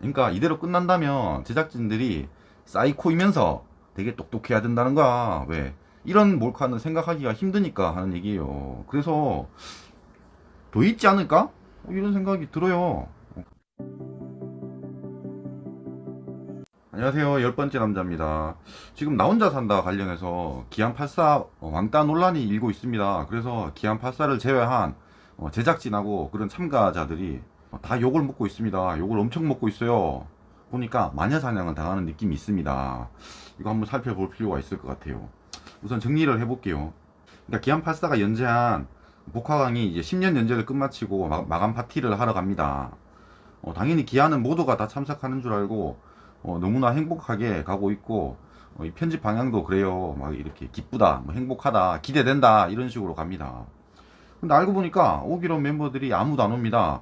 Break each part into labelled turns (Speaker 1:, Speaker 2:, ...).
Speaker 1: 그러니까 이대로 끝난다면 제작진들이 사이코이면서 되게 똑똑해야 된다는 거야. 왜? 이런 몰카는 생각하기가 힘드니까 하는 얘기예요. 그래서 더 있지 않을까? 이런 생각이 들어요. 안녕하세요. 열 번째 남자입니다. 지금 나 혼자 산다 관련해서 기안84 왕따 논란이 일고 있습니다. 그래서 기안84를 제외한 제작진하고 그런 참가자들이 다 욕을 먹고 있습니다. 욕을 엄청 먹고 있어요. 보니까 마녀사냥을 당하는 느낌이 있습니다. 이거 한번 살펴볼 필요가 있을 것 같아요. 우선 정리를 해볼게요. 그러니까 기안84가 연재한 복화강이 이제 10년 연재를 끝마치고 마감 파티를 하러 갑니다. 당연히 기아는 모두가 다 참석하는 줄 알고 너무나 행복하게 가고 있고 이 편집 방향도 그래요. 막 이렇게 기쁘다, 뭐 행복하다, 기대된다 이런 식으로 갑니다. 근데 알고 보니까 오기로 온 멤버들이 아무도 안 옵니다.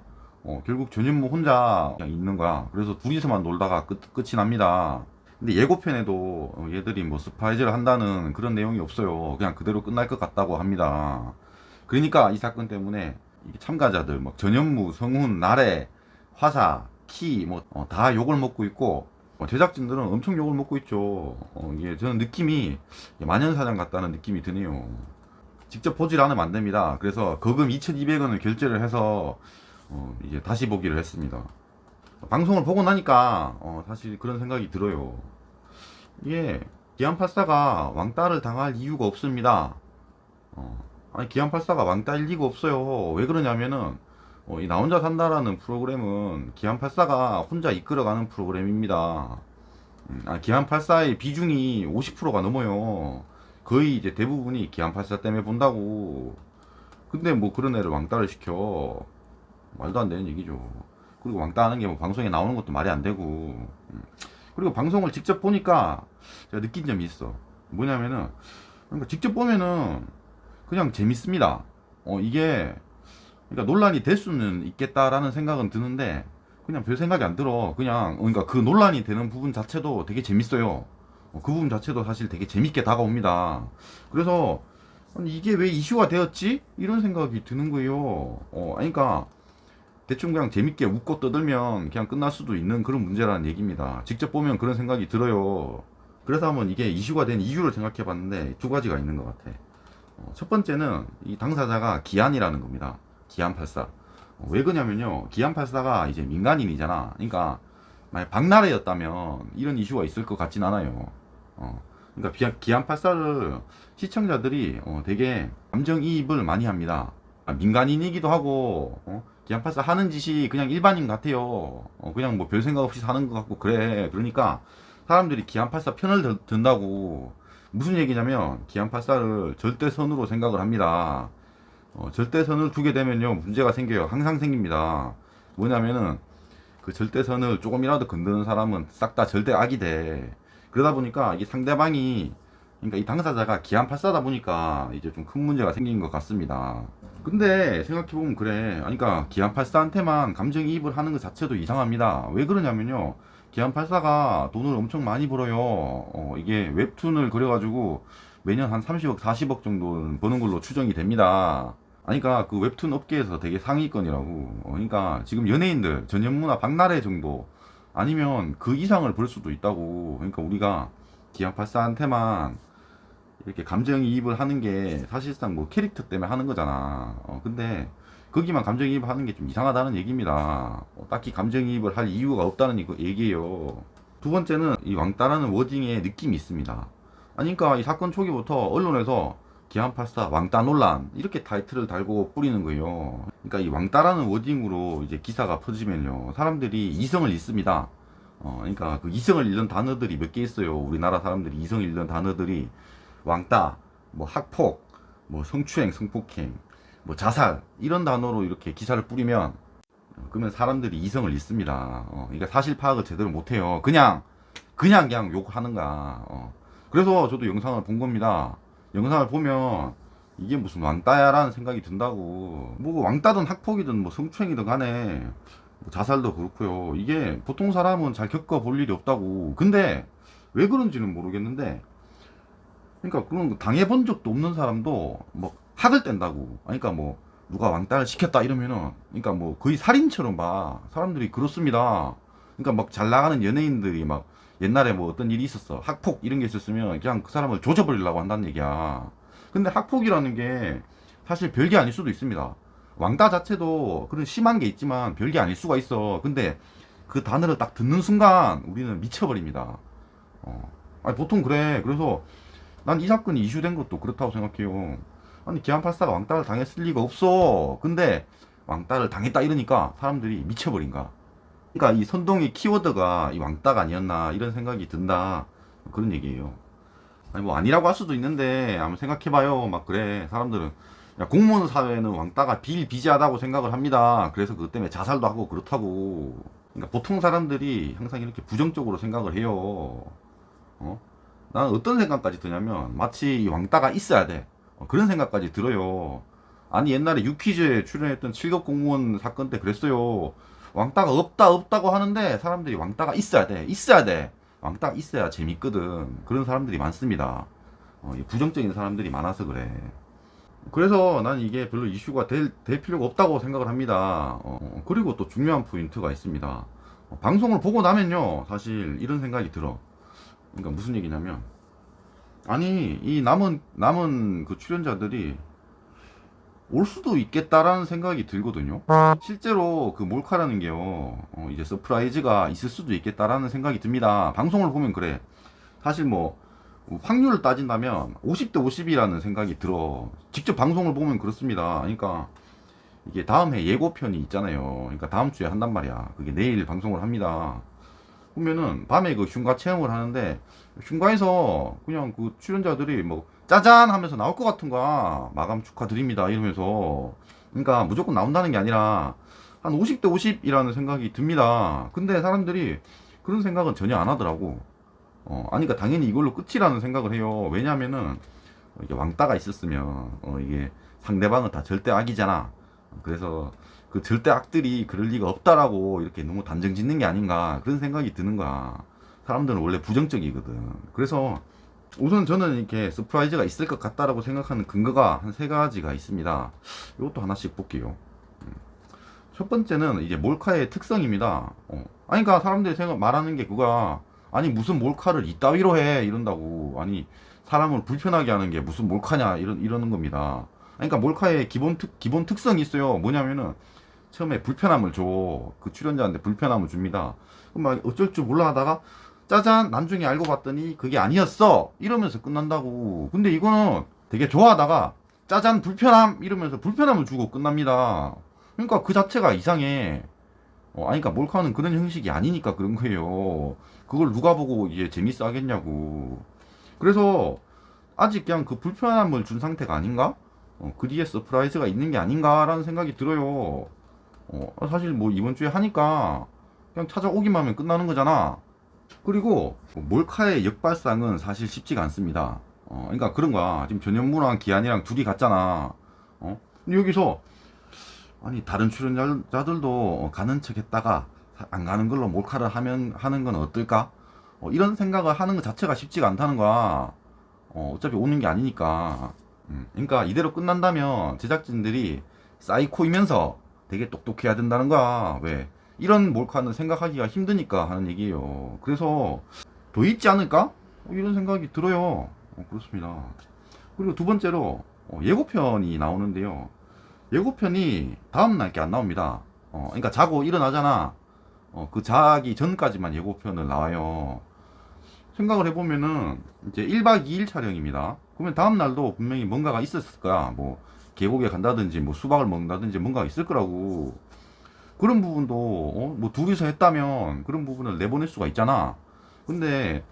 Speaker 1: 결국 전현무 혼자 그냥 있는 거야. 그래서 둘이서만 놀다가 끝이 납니다. 근데 예고편에도 얘들이 뭐 스파이즈를 한다는 그런 내용이 없어요. 그냥 그대로 끝날 것 같다고 합니다. 그러니까 이 사건 때문에 참가자들, 뭐 전현무, 성훈, 나래, 화사, 키, 뭐 다 욕을 먹고 있고 제작진들은 엄청 욕을 먹고 있죠. 이게 저는 느낌이 만연사냥 같다는 느낌이 드네요. 직접 보질 않으면 안 됩니다. 그래서 거금 2,200원을 결제를 해서 이제 다시 보기를 했습니다. 방송을 보고 나니까 사실 그런 생각이 들어요. 이게 기안84가 왕따를 당할 이유가 없습니다. 아니 기안84가 왕따일 리가 없어요. 왜 그러냐면은 이 나 혼자 산다라는 프로그램은 기안84가 혼자 이끌어가는 프로그램입니다. 기안84의 비중이 50%가 넘어요. 거의 이제 대부분이 기안84 때문에 본다고. 근데 뭐 그런 애를 왕따를 시켜. 말도 안 되는 얘기죠. 그리고 왕따 하는 게 뭐 방송에 나오는 것도 말이 안 되고. 그리고 방송을 직접 보니까 제가 느낀 점이 있어. 뭐냐면은, 그러니까 직접 보면은 그냥 재밌습니다. 이게, 그러니까 논란이 될 수는 있겠다라는 생각은 드는데, 그냥 별 생각이 안 들어. 그냥, 그러니까 그 논란이 되는 부분 자체도 되게 재밌어요. 그 부분 자체도 사실 되게 재밌게 다가옵니다. 그래서, 아니, 이게 왜 이슈가 되었지? 이런 생각이 드는 거예요. 그러니까, 대충 그냥 재밌게 웃고 떠들면 그냥 끝날 수도 있는 그런 문제라는 얘기입니다. 직접 보면 그런 생각이 들어요. 그래서 한번 이게 이슈가 된 이유를 생각해 봤는데 두 가지가 있는 것 같아. 첫 번째는 이 당사자가 기안이라는 겁니다. 기안84. 왜 그러냐면요. 기안84가 이제 민간인이잖아. 그러니까 만약 박나래였다면 이런 이슈가 있을 것 같진 않아요. 그러니까 기안84를 시청자들이 되게 감정이입을 많이 합니다. 민간인이기도 하고 기안84 하는 짓이 그냥 일반인 같아요. 그냥 뭐 별 생각 없이 사는 것 같고 그래. 그러니까 사람들이 기안84 편을 든다고. 무슨 얘기냐면 기안84를 절대선으로 생각을 합니다. 절대선을 두게 되면요 문제가 생겨요. 항상 생깁니다. 뭐냐면은 그 절대선을 조금이라도 건드는 사람은 싹 다 절대 악이 돼. 그러다 보니까 이 상대방이, 그러니까 이 당사자가 기안84다 보니까 이제 좀 큰 문제가 생긴 것 같습니다. 근데 생각해보면 그래. 그러니까 기안84한테만 감정이입을 하는 것 자체도 이상합니다. 왜 그러냐면요, 기안84가 돈을 엄청 많이 벌어요. 이게 웹툰을 그려가지고 매년 한 30억 40억 정도 버는 걸로 추정이 됩니다. 그러니까 그 웹툰 업계에서 되게 상위권이라고. 그러니까 지금 연예인들 전현무나 박나래 정도 아니면 그 이상을 벌 수도 있다고. 그러니까 우리가 기안84한테만 이렇게 감정이입을 하는 게 사실상 뭐 캐릭터 때문에 하는 거잖아. 근데 거기만 감정이입을 하는 게 좀 이상하다는 얘기입니다. 딱히 감정이입을 할 이유가 없다는 얘기예요. 두 번째는 이 왕따라는 워딩에 느낌이 있습니다. 아니, 그러니까 이 사건 초기부터 언론에서 기안84 왕따 논란 이렇게 타이틀을 달고 뿌리는 거예요. 그러니까 이 왕따라는 워딩으로 이제 기사가 퍼지면요 사람들이 이성을 잃습니다. 그러니까 그 이성을 잃는 단어들이 몇 개 있어요. 우리나라 사람들이 이성을 잃는 단어들이 왕따, 뭐 학폭, 뭐 성추행, 성폭행, 뭐 자살 이런 단어로 이렇게 기사를 뿌리면 그러면 사람들이 이성을 잃습니다. 그러니까 사실 파악을 제대로 못해요. 그냥 욕하는 거야. 그래서 저도 영상을 본 겁니다. 영상을 보면 이게 무슨 왕따야라는 생각이 든다고. 뭐 왕따든 학폭이든 뭐 성추행이든 간에 뭐 자살도 그렇고요. 이게 보통 사람은 잘 겪어볼 일이 없다고. 근데 왜 그런지는 모르겠는데, 그러니까 그런 거 당해본 적도 없는 사람도 뭐 학을 뗀다고. 그러니까 뭐 누가 왕따를 시켰다 이러면은, 그러니까 뭐 거의 살인처럼 봐. 사람들이 그렇습니다. 그러니까 막 잘 나가는 연예인들이 막 옛날에 뭐 어떤 일이 있었어. 학폭 이런 게 있었으면 그냥 그 사람을 조져버리려고 한다는 얘기야. 근데 학폭이라는 게 사실 별게 아닐 수도 있습니다. 왕따 자체도 그런 심한 게 있지만 별게 아닐 수가 있어. 근데 그 단어를 딱 듣는 순간 우리는 미쳐버립니다. 아니, 보통 그래. 그래서 난 이 사건이 이슈된 것도 그렇다고 생각해요. 아니, 기안84가 왕따를 당했을 리가 없어. 근데 왕따를 당했다 이러니까 사람들이 미쳐버린 거야. 그러니까 이 선동의 키워드가 이 왕따가 아니었나 이런 생각이 든다. 그런 얘기예요. 아니, 뭐 아니라고 할 수도 있는데 한번 생각해봐요. 막 그래. 사람들은 야, 공무원 사회는 왕따가 비일비재하다고 생각을 합니다. 그래서 그것 때문에 자살도 하고 그렇다고. 그러니까 보통 사람들이 항상 이렇게 부정적으로 생각을 해요. 나는 어떤 생각까지 드냐면 마치 이 왕따가 있어야 돼. 그런 생각까지 들어요. 아니, 옛날에 유퀴즈에 출연했던 7급 공무원 사건 때 그랬어요. 왕따가 없다고 하는데 사람들이 왕따가 있어야 돼. 있어야 돼. 왕따가 있어야 재밌거든. 그런 사람들이 많습니다. 부정적인 사람들이 많아서 그래. 그래서 난 이게 별로 이슈가 될 필요가 없다고 생각을 합니다. 그리고 또 중요한 포인트가 있습니다. 방송을 보고 나면요, 사실 이런 생각이 들어. 그러니까 무슨 얘기냐면, 아니, 이 남은 그 출연자들이 올 수도 있겠다라는 생각이 들거든요. 실제로 그 몰카라는 게요, 이제 서프라이즈가 있을 수도 있겠다라는 생각이 듭니다. 방송을 보면 그래. 사실 뭐 확률을 따진다면 50대 50이라는 생각이 들어. 직접 방송을 보면 그렇습니다. 그러니까 이게 다음 해 예고편이 있잖아요. 그러니까 다음 주에 한단 말이야. 그게 내일 방송을 합니다. 보면은 밤에 그 흉가 체험을 하는데 흉가에서 그냥 그 출연자들이 뭐 짜잔 하면서 나올 것 같은 거야. 마감 축하드립니다 이러면서. 그러니까 무조건 나온다는 게 아니라 한 50대 50이라는 생각이 듭니다. 근데 사람들이 그런 생각은 전혀 안 하더라고. 아니, 그러니까 당연히 이걸로 끝이라는 생각을 해요. 왜냐면은 이게 왕따가 있었으면 이게 상대방은 다 절대 악이잖아. 그래서 그 절대 악들이 그럴 리가 없다라고 이렇게 너무 단정 짓는 게 아닌가 그런 생각이 드는 거야. 사람들은 원래 부정적이거든. 그래서 우선 저는 이렇게 서프라이즈가 있을 것 같다라고 생각하는 근거가 한 세 가지가 있습니다. 이것도 하나씩 볼게요. 첫 번째는 이제 몰카의 특성입니다. 아니, 그러니까 사람들이 말하는 게 그거야. 아니, 무슨 몰카를 이따위로 해 이런다고. 아니, 사람을 불편하게 하는 게 무슨 몰카냐 이러는 겁니다. 그러니까 몰카의 기본 특성이 있어요. 뭐냐면은 처음에 불편함을 줘. 그 출연자한테 불편함을 줍니다. 그럼 막 어쩔 줄 몰라 하다가 짜잔, 나중에 알고 봤더니 그게 아니었어 이러면서 끝난다고. 근데 이거는 되게 좋아하다가 짜잔 불편함 이러면서 불편함을 주고 끝납니다. 그러니까 그 자체가 이상해. 아니, 그러니까 몰카는 그런 형식이 아니니까 그런 거예요. 그걸 누가 보고 이게 재밌어 하겠냐고. 그래서 아직 그냥 그 불편함을 준 상태가 아닌가? 그 뒤에 서프라이즈가 있는 게 아닌가라는 생각이 들어요. 사실 뭐 이번 주에 하니까 그냥 찾아오기만 하면 끝나는 거잖아. 그리고 몰카의 역발상은 사실 쉽지가 않습니다. 그러니까 그런 거야. 지금 전현무랑 기한이랑 둘이 갔잖아. 근데 여기서 아니, 다른 출연자들도 가는 척 했다가 안 가는 걸로 몰카를 하는 건 어떨까? 이런 생각을 하는 것 자체가 쉽지가 않다는 거야. 어차피 오는 게 아니니까. 그러니까 이대로 끝난다면 제작진들이 사이코이면서 되게 똑똑해야 된다는 거야. 왜? 이런 몰카는 생각하기가 힘드니까 하는 얘기예요. 그래서 더 있지 않을까? 이런 생각이 들어요. 그렇습니다. 그리고 두 번째로 예고편이 나오는데요. 예고편이 다음날 게 안 나옵니다. 그러니까 자고 일어나잖아. 그 자기 전까지만 예고편을 나와요. 생각을 해보면은 이제 1박 2일 촬영입니다. 그러면 다음날도 분명히 뭔가가 있었을 거야. 뭐 계곡에 간다든지 뭐 수박을 먹는다든지 뭔가가 있을 거라고. 그런 부분도 뭐 둘이서 했다면 그런 부분을 내보낼 수가 있잖아. 근데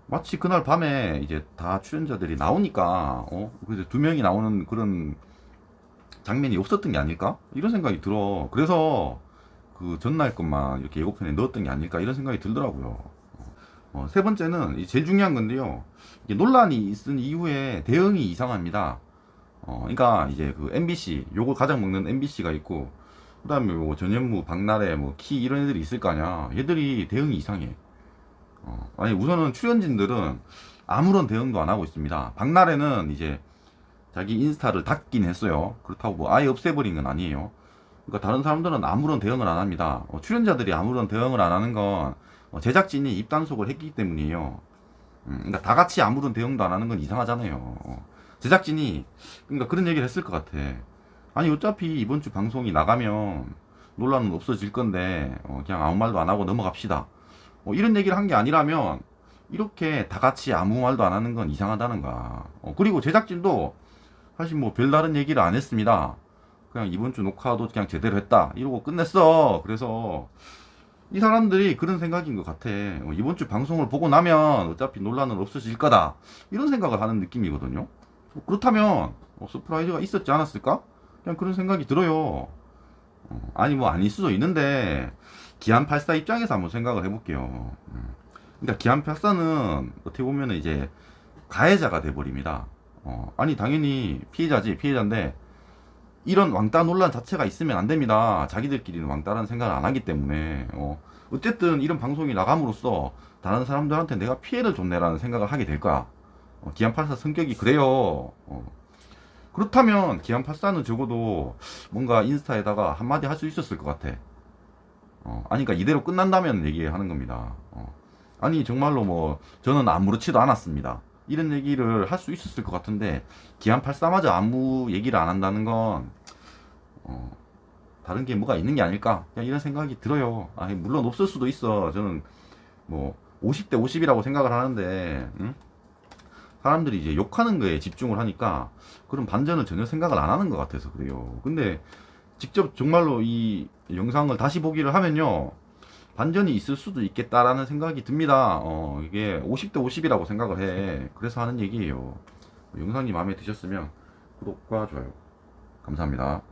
Speaker 1: 마치 그날 밤에 이제 다 출연자들이 나오니까 그래서 두 명이 나오는 그런 장면이 없었던 게 아닐까? 이런 생각이 들어. 그래서 그 전날 것만 이렇게 예고편에 넣었던 게 아닐까 이런 생각이 들더라고요. 세 번째는 제일 중요한 건데요. 이게 논란이 있은 이후에 대응이 이상합니다. 그러니까 이제 그 MBC 요걸 가장 먹는 MBC가 있고 그 다음에 뭐 전현무, 박나래, 뭐 키 이런 애들이 있을 거 아니야. 얘들이 대응이 이상해. 아니, 우선은 출연진들은 아무런 대응도 안 하고 있습니다. 박나래는 이제 자기 인스타를 닫긴 했어요. 그렇다고 뭐 아예 없애버린 건 아니에요. 그러니까 다른 사람들은 아무런 대응을 안 합니다. 출연자들이 아무런 대응을 안 하는 건 제작진이 입단속을 했기 때문이에요. 그러니까 다 같이 아무런 대응도 안 하는 건 이상하잖아요. 제작진이 그러니까 그런 얘기를 했을 것 같아. 아니 어차피 이번 주 방송이 나가면 논란은 없어질 건데 그냥 아무 말도 안 하고 넘어갑시다. 이런 얘기를 한 게 아니라면 이렇게 다 같이 아무 말도 안 하는 건 이상하다는 거야. 그리고 제작진도 사실 뭐 별다른 얘기를 안 했습니다. 그냥 이번 주 녹화도 그냥 제대로 했다 이러고 끝냈어. 그래서 이 사람들이 그런 생각인 것 같아. 이번 주 방송을 보고 나면 어차피 논란은 없어질 거다 이런 생각을 하는 느낌이거든요. 그렇다면 서프라이즈가 있었지 않았을까? 그냥 그런 생각이 들어요. 아니 뭐 아닐 수도 있는데 기안 84 입장에서 한번 생각을 해볼게요. 그러니까 기안 84는 어떻게 보면 이제 가해자가 돼버립니다. 아니 당연히 피해자지 피해자인데 이런 왕따 논란 자체가 있으면 안 됩니다. 자기들끼리는 왕따라는 생각을 안 하기 때문에 어쨌든 이런 방송이 나감으로써 다른 사람들한테 내가 피해를 줬네라는 생각을 하게 될 거야. 기안 84 성격이 그래요. 그렇다면 기안 84는 적어도 뭔가 인스타에다가 한마디 할 수 있었을 것 같아. 아니 그러니까 이대로 끝난다면 얘기하는 겁니다. 아니 정말로 뭐 저는 아무렇지도 않았습니다. 이런 얘기를 할 수 있었을 것 같은데 기안 84마저 아무 얘기를 안 한다는 건 다른 게 뭐가 있는 게 아닐까? 그냥 이런 생각이 들어요. 아니 물론 없을 수도 있어. 저는 뭐 50대 50이라고 생각을 하는데 사람들이 이제 욕하는 거에 집중을 하니까 그런 반전을 전혀 생각을 안 하는 것 같아서 그래요. 근데 직접 정말로 이 영상을 다시 보기를 하면요. 반전이 있을 수도 있겠다라는 생각이 듭니다. 이게 50대 50이라고 생각을 해. 그래서 하는 얘기예요. 영상이 마음에 드셨으면 구독과 좋아요. 감사합니다.